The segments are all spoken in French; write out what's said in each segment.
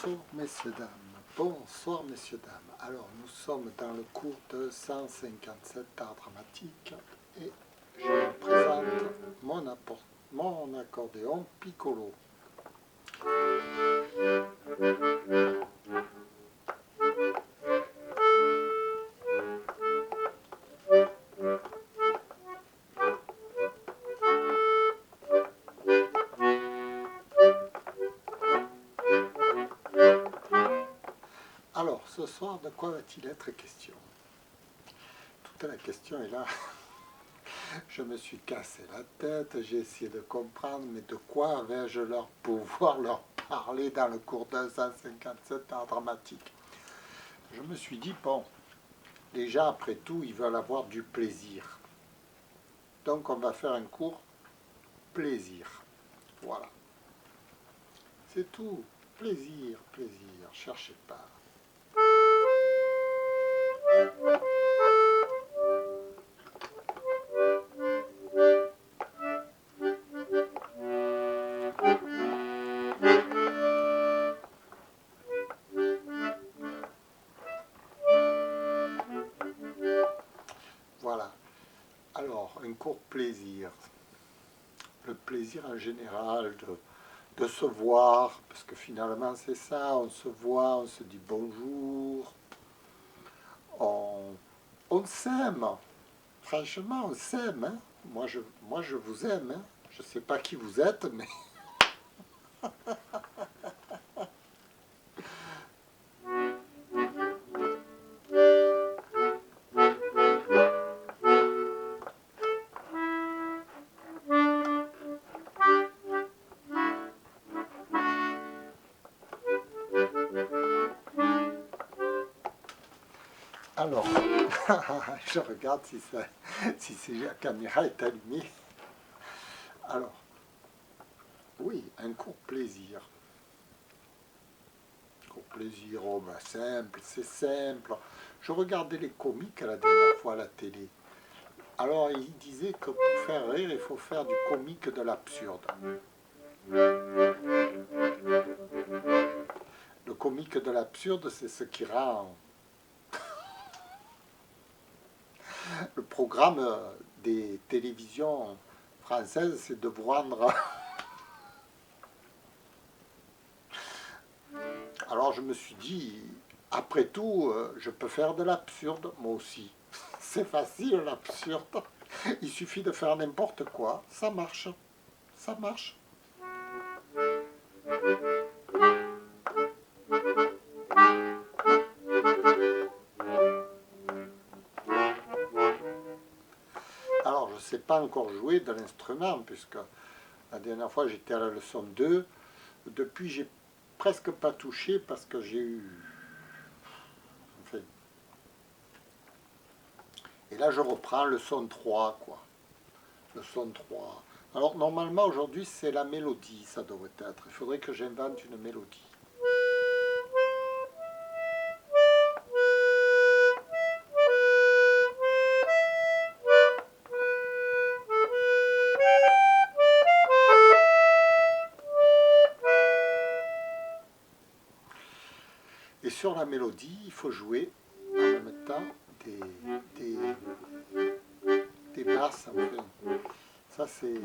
Bonsoir messieurs, dames. Bonsoir messieurs, dames. Alors nous sommes dans le cours de 157 art dramatique et je vous présente mon accordéon piccolo. Alors ce soir, de quoi va-t-il être question? Toute la question est là. Je me suis cassé la tête, j'ai essayé de comprendre, mais de quoi vais-je pouvoir leur parler dans le cours de 157 art dramatique? Je me suis dit, bon, déjà après tout, ils veulent avoir du plaisir. Donc on va faire un cours plaisir. Voilà. C'est tout. Plaisir, plaisir. Cherchez pas. Voilà. Alors, un cours plaisir. Le plaisir en général de se voir, parce que finalement c'est ça, on se voit, on se dit bonjour, on s'aime. Franchement, on s'aime. Hein. Moi, je vous aime. Hein. Je ne sais pas qui vous êtes, mais... Alors, je regarde si la caméra est allumée. Alors, oui, un court plaisir. Court plaisir, oh ben simple, c'est simple. Je regardais les comiques la dernière fois à la télé. Alors, ils disaient que pour faire rire, il faut faire du comique de l'absurde. Le comique de l'absurde, c'est ce qui rend le programme des télévisions françaises, c'est de vous rendre... Alors je me suis dit, après tout, je peux faire de l'absurde, moi aussi. C'est facile l'absurde. Il suffit de faire n'importe quoi, ça marche. Ça marche. Alors je ne sais pas encore jouer de l'instrument, puisque la dernière fois j'étais à la leçon 2. Depuis j'ai presque pas touché parce que j'ai eu... Enfin... Et là je reprends leçon 3, quoi. Leçon 3. Alors normalement aujourd'hui c'est la mélodie, ça devrait être. Il faudrait que j'invente une mélodie. Et sur la mélodie, il faut jouer en même temps des basses. Enfin. Ça, c'est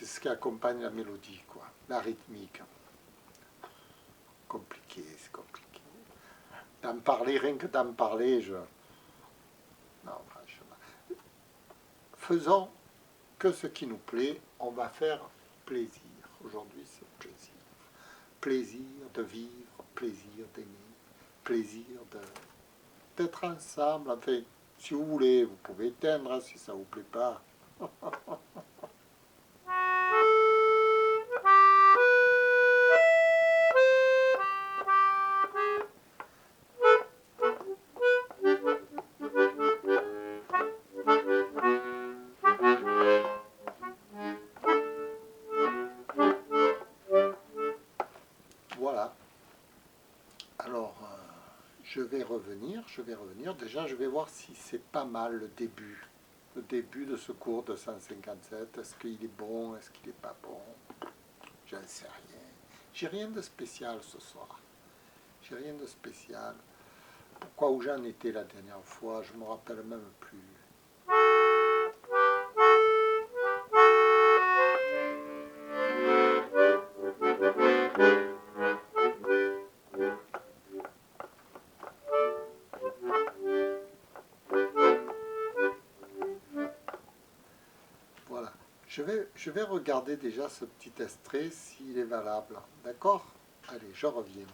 ce qui accompagne la mélodie, quoi. La rythmique. Compliqué, c'est compliqué. D'en parler, rien que d'en parler, je... Non, franchement. Faisons que ce qui nous plaît, on va faire plaisir. Aujourd'hui, c'est plaisir. Plaisir de vivre, plaisir d'aimer, plaisir d'être ensemble. Enfin, si vous voulez, vous pouvez éteindre si ça ne vous plaît pas. Voilà. Alors, je vais revenir. Déjà, je vais voir si c'est pas mal le début de ce cours de 157. Est-ce qu'il est bon, est-ce qu'il n'est pas bon? j'en sais rien. J'ai rien de spécial ce soir. J'ai rien de spécial. Pourquoi où j'en étais la dernière fois, je ne me rappelle même plus. Voilà. Je vais regarder déjà ce petit extrait s'il est valable. D'accord? Allez, je reviens.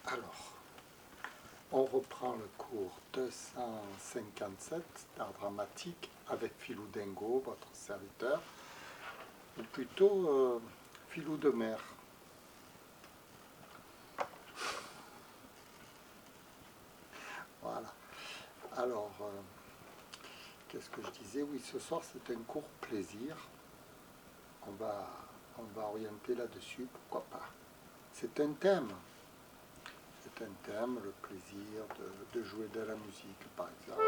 Alors, on reprend le cours 257 d'art dramatique avec Philou Dingo, votre serviteur, ou plutôt Philou de Mer. Voilà. Alors, qu'est-ce que je disais? Oui, ce soir c'est un cours plaisir. On va orienter là-dessus, pourquoi pas. C'est un thème. C'est un thème, le plaisir de jouer de la musique, par exemple.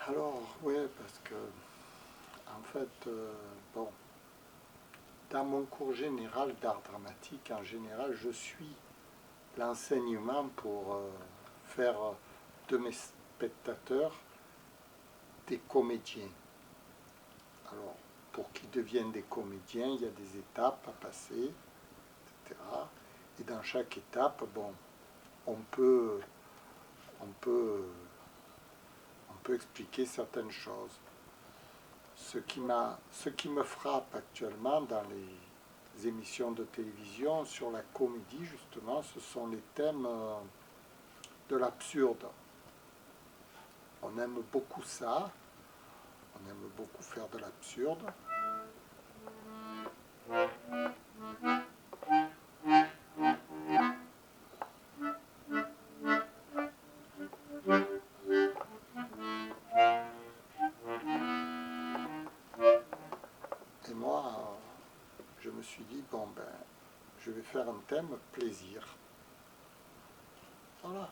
Alors, oui, parce que, en fait, bon, dans mon cours général d'art dramatique, en général, je suis l'enseignement pour faire de mes spectateurs des comédiens. Alors, pour qu'ils deviennent des comédiens, il y a des étapes à passer, etc. Et dans chaque étape, bon, on peut, on peut, on peut expliquer certaines choses. Ce qui me frappe actuellement dans les émissions de télévision sur la comédie, justement, ce sont les thèmes de l'absurde. On aime beaucoup ça, on aime beaucoup faire de l'absurde. Et moi, je me suis dit, bon ben, je vais faire un thème plaisir. Voilà.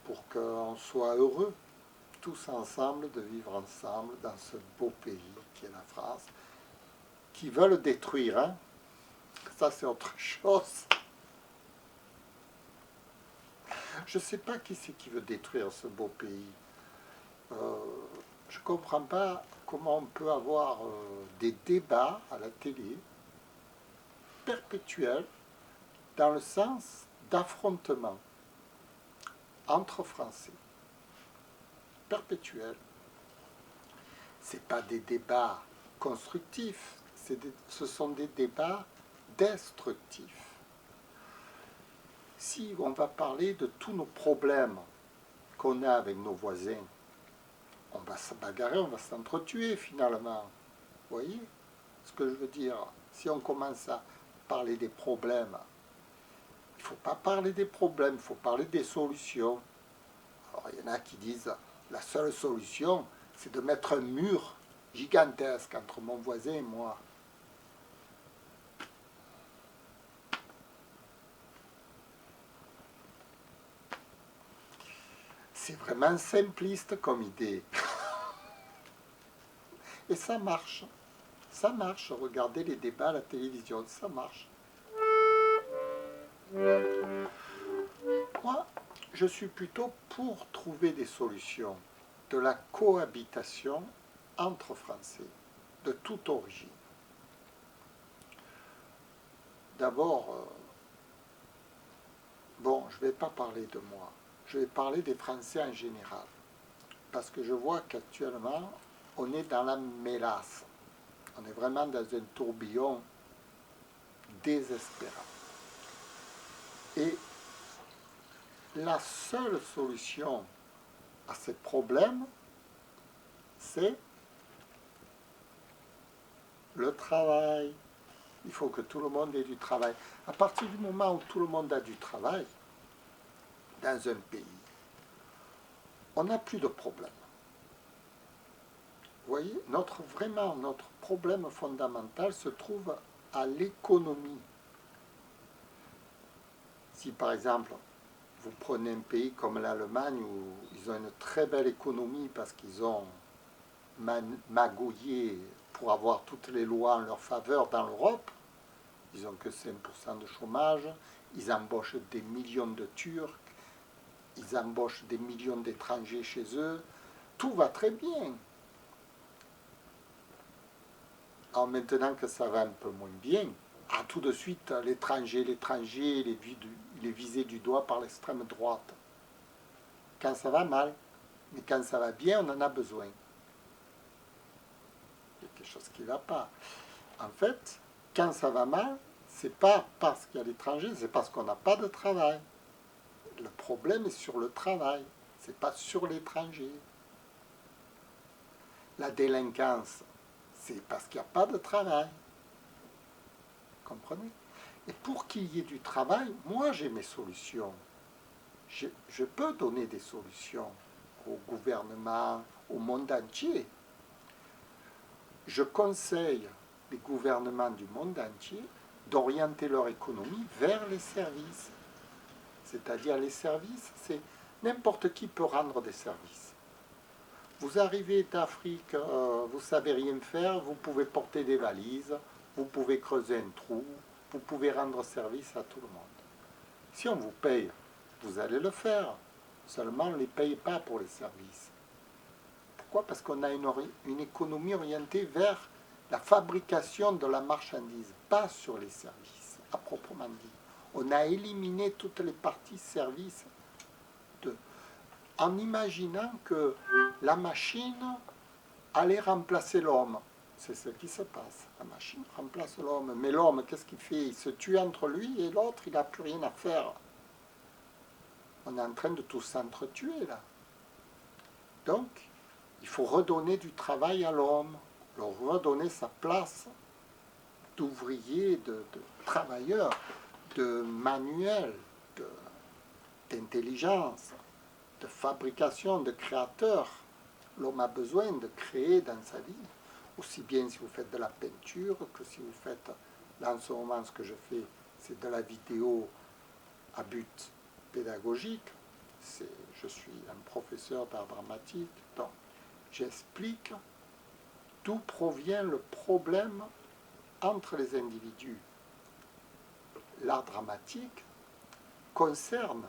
Pour qu'on soit heureux, tous ensemble, de vivre ensemble dans ce beau pays qui est la France, qui veut le détruire, hein. Ça c'est autre chose. Je ne sais pas qui c'est qui veut détruire ce beau pays. Je ne comprends pas comment on peut avoir des débats à la télé perpétuels dans le sens d'affrontement entre Français. Perpétuels. Ce pas des débats constructifs, ce sont des débats destructifs. Si on va parler de tous nos problèmes qu'on a avec nos voisins, on va se bagarrer, on va s'entretuer finalement. Vous voyez ce que je veux dire? Si on commence à parler des problèmes, il ne faut pas parler des problèmes, il faut parler des solutions. Alors il y en a qui disent, la seule solution, c'est de mettre un mur gigantesque entre mon voisin et moi. C'est vraiment simpliste comme idée. Et ça marche. Ça marche. Regardez les débats à la télévision, ça marche. Moi, je suis plutôt pour trouver des solutions de la cohabitation entre Français, de toute origine. D'abord, bon, je ne vais pas parler de moi, je vais parler des Français en général, parce que je vois qu'actuellement, on est dans la mélasse. On est vraiment dans un tourbillon désespérant. Et la seule solution à ces problèmes, c'est le travail. Il faut que tout le monde ait du travail. À partir du moment où tout le monde a du travail, dans un pays, on n'a plus de problème. Vous voyez, vraiment, notre problème fondamental se trouve à l'économie. Si par exemple, vous prenez un pays comme l'Allemagne où ils ont une très belle économie parce qu'ils ont magouillé pour avoir toutes les lois en leur faveur dans l'Europe, ils n'ont que 5% de chômage, ils embauchent des millions de Turcs, ils embauchent des millions d'étrangers chez eux, tout va très bien. Alors maintenant que ça va un peu moins bien, tout de suite l'étranger, il est visé du doigt par l'extrême droite. Quand ça va mal, mais quand ça va bien, on en a besoin. Il y a quelque chose qui ne va pas. En fait, quand ça va mal, c'est pas parce qu'il y a l'étranger, c'est parce qu'on n'a pas de travail. Le problème est sur le travail, c'est pas sur l'étranger. La délinquance, c'est parce qu'il n'y a pas de travail. Comprenez? Et pour qu'il y ait du travail, moi j'ai mes solutions. Je peux donner des solutions au gouvernement, au monde entier. Je conseille les gouvernements du monde entier d'orienter leur économie vers les services. C'est-à-dire les services, c'est n'importe qui peut rendre des services. Vous arrivez d'Afrique, vous ne savez rien faire, vous pouvez porter des valises, vous pouvez creuser un trou, vous pouvez rendre service à tout le monde. Si on vous paye, vous allez le faire. Seulement, on ne les paye pas pour les services. Pourquoi? Parce qu'on a une économie orientée vers la fabrication de la marchandise, pas sur les services, à proprement dit. On a éliminé toutes les parties services en imaginant que la machine allait remplacer l'homme. C'est ce qui se passe. La machine remplace l'homme. Mais l'homme, qu'est-ce qu'il fait? Il se tue entre lui et l'autre, il n'a plus rien à faire. On est en train de tous s'entretuer là. Donc, il faut redonner du travail à l'homme, leur redonner sa place d'ouvrier, de travailleur, de manuel, d'intelligence, de fabrication, de créateur. L'homme a besoin de créer dans sa vie, aussi bien si vous faites de la peinture que si vous faites, là en ce moment ce que je fais, c'est de la vidéo à but pédagogique. Je suis un professeur d'art dramatique, donc j'explique d'où provient le problème entre les individus. L'art dramatique concerne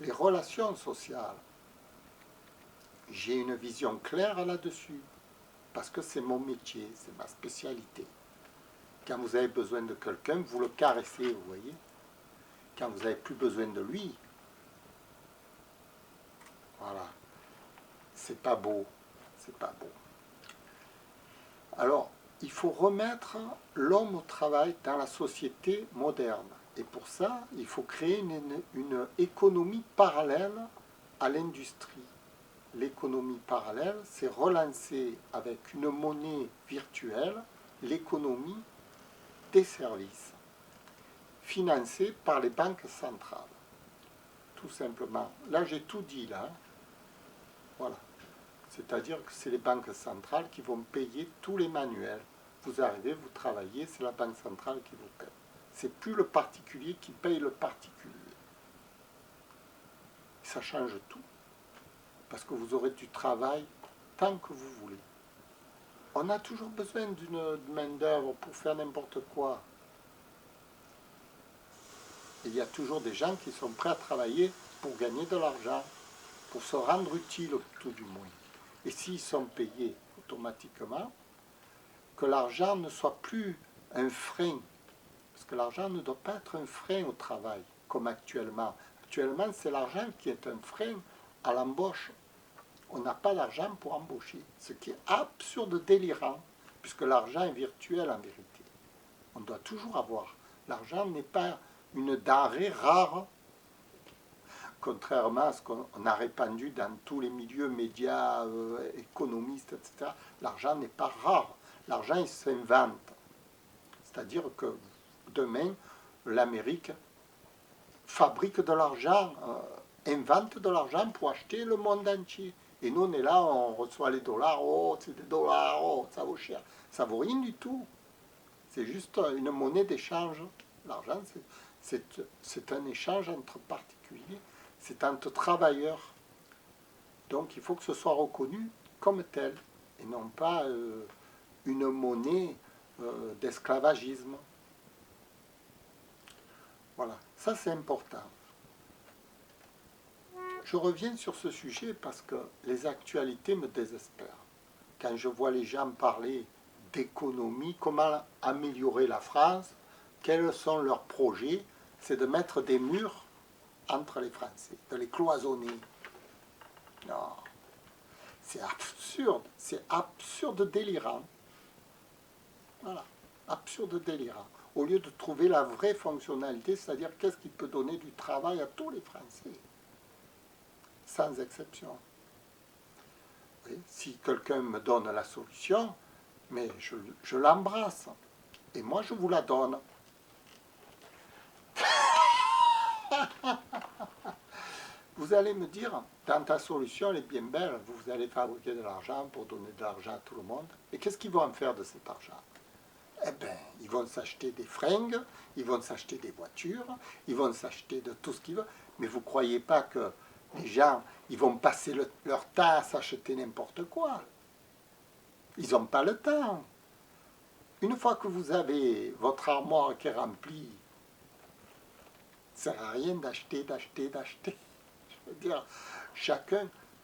les relations sociales. J'ai une vision claire là-dessus, parce que c'est mon métier, c'est ma spécialité. Quand vous avez besoin de quelqu'un, vous le caressez, vous voyez. Quand vous n'avez plus besoin de lui, voilà, c'est pas beau, c'est pas beau. Alors, il faut remettre l'homme au travail dans la société moderne. Et pour ça, il faut créer une économie parallèle à l'industrie. L'économie parallèle, c'est relancer avec une monnaie virtuelle l'économie des services, financée par les banques centrales. Tout simplement. Là, j'ai tout dit, là. Voilà. C'est-à-dire que c'est les banques centrales qui vont payer tous les manuels. Vous arrivez, vous travaillez, c'est la banque centrale qui vous paye. C'est plus le particulier qui paye le particulier. Ça change tout. Parce que vous aurez du travail tant que vous voulez. On a toujours besoin d'une main-d'œuvre pour faire n'importe quoi. Il y a toujours des gens qui sont prêts à travailler pour gagner de l'argent, pour se rendre utile tout du moins. Et s'ils sont payés automatiquement, que l'argent ne soit plus un frein. Parce que l'argent ne doit pas être un frein au travail, comme actuellement. Actuellement, c'est l'argent qui est un frein à l'embauche. On n'a pas d'argent pour embaucher, ce qui est absurde, délirant, puisque l'argent est virtuel en vérité. On doit toujours avoir. L'argent n'est pas une denrée rare, contrairement à ce qu'on a répandu dans tous les milieux médias, économistes, etc., l'argent n'est pas rare. L'argent, il s'invente. C'est-à-dire que demain, l'Amérique fabrique de l'argent, invente de l'argent pour acheter le monde entier. Et nous, on est là, on reçoit les dollars, oh, c'est des dollars, oh, ça vaut cher. Ça vaut rien du tout. C'est juste une monnaie d'échange. L'argent, c'est un échange entre particuliers, c'est entre travailleurs. Donc il faut que ce soit reconnu comme tel, et non pas une monnaie d'esclavagisme. Voilà, ça c'est important. Je reviens sur ce sujet parce que les actualités me désespèrent. Quand je vois les gens parler d'économie, comment améliorer la France, quels sont leurs projets, c'est de mettre des murs entre les Français, de les cloisonner. Non, c'est absurde délirant. Voilà, absurde délirant. Au lieu de trouver la vraie fonctionnalité, c'est-à-dire qu'est-ce qui peut donner du travail à tous les Français, sans exception. Et si quelqu'un me donne la solution, mais je l'embrasse. Et moi, je vous la donne. Vous allez me dire, dans ta solution, elle est bien belle, vous allez fabriquer de l'argent pour donner de l'argent à tout le monde. Et qu'est-ce qu'ils vont en faire de cet argent? Eh bien, ils vont s'acheter des fringues, ils vont s'acheter des voitures, ils vont s'acheter de tout ce qu'ils veulent. Mais vous ne croyez pas que les gens, ils vont passer leur temps à s'acheter n'importe quoi. Ils n'ont pas le temps. Une fois que vous avez votre armoire qui est remplie, ça ne sert à rien d'acheter. Je veux dire,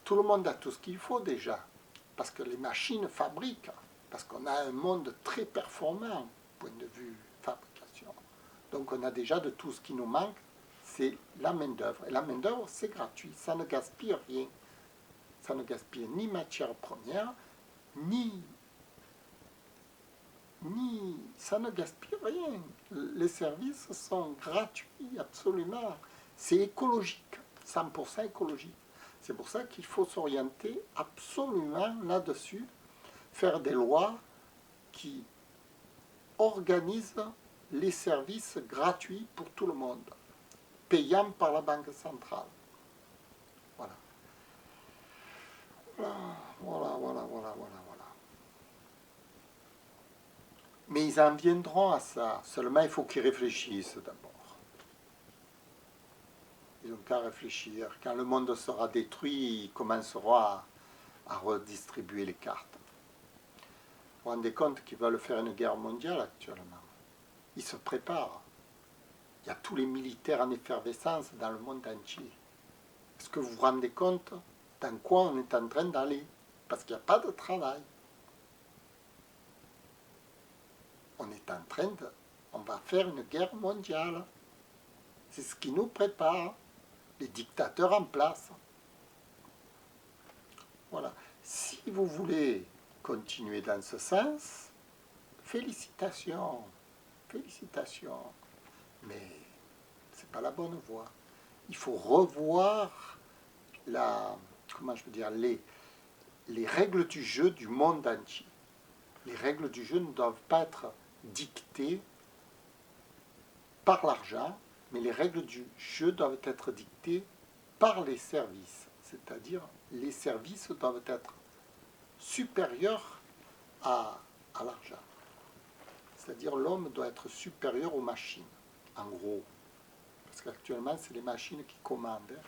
tout le monde a tout ce qu'il faut déjà, parce que les machines fabriquent, parce qu'on a un monde très performant, point de vue fabrication. Donc on a déjà de tout ce qui nous manque, c'est la main-d'œuvre. Et la main-d'œuvre, c'est gratuit, ça ne gaspille rien. Ça ne gaspille ni matière première, ça ne gaspille rien. Les services sont gratuits, absolument. C'est écologique, 100% écologique. C'est pour ça qu'il faut s'orienter absolument là-dessus, faire des lois qui organisent les services gratuits pour tout le monde, payants par la Banque centrale. Voilà. Voilà. Mais ils en viendront à ça. Seulement, il faut qu'ils réfléchissent d'abord. Ils n'ont qu'à réfléchir. Quand le monde sera détruit, ils commenceront à redistribuer les cartes. Vous vous rendez compte qu'ils veulent faire une guerre mondiale actuellement? Ils se préparent. Il y a tous les militaires en effervescence dans le monde entier. Est-ce que vous vous rendez compte dans quoi on est en train d'aller? Parce qu'il n'y a pas de travail. On va faire une guerre mondiale. C'est ce qui nous prépare, les dictateurs en place. Voilà. Si vous voulez continuer dans ce sens, félicitations. Mais ce n'est pas la bonne voie. Il faut revoir les règles du jeu du monde entier. Les règles du jeu ne doivent pas être dictées par l'argent, mais les règles du jeu doivent être dictées par les services. C'est-à-dire, les services doivent être supérieurs à l'argent. C'est-à-dire, l'homme doit être supérieur aux machines, en gros. Parce qu'actuellement, c'est les machines qui commandent.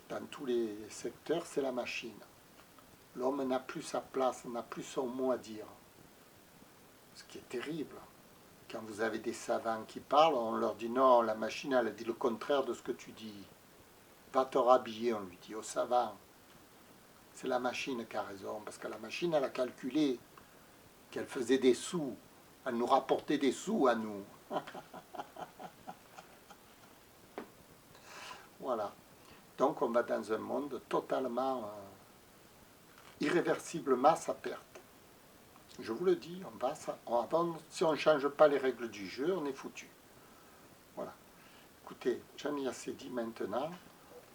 Dans tous les secteurs, c'est la machine. L'homme n'a plus sa place, n'a plus son mot à dire. Ce qui est terrible. Quand vous avez des savants qui parlent, on leur dit non, la machine, elle dit le contraire de ce que tu dis. Va te rhabiller, on lui dit au savant. C'est la machine qui a raison, parce que la machine, elle a calculé qu'elle faisait des sous. Elle nous rapportait des sous à nous. Voilà. Donc on va dans un monde totalement, irréversiblement à sa perte. Je vous le dis, si on ne change pas les règles du jeu, on est foutu. Voilà. écoutez, j'en ai assez dit maintenant.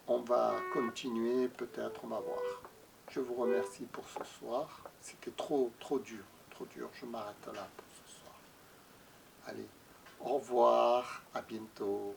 On va continuer, peut-être, on va voir. Je vous remercie pour ce soir. C'était trop dur, trop dur. Je m'arrête là pour ce soir. Allez, au revoir, à bientôt.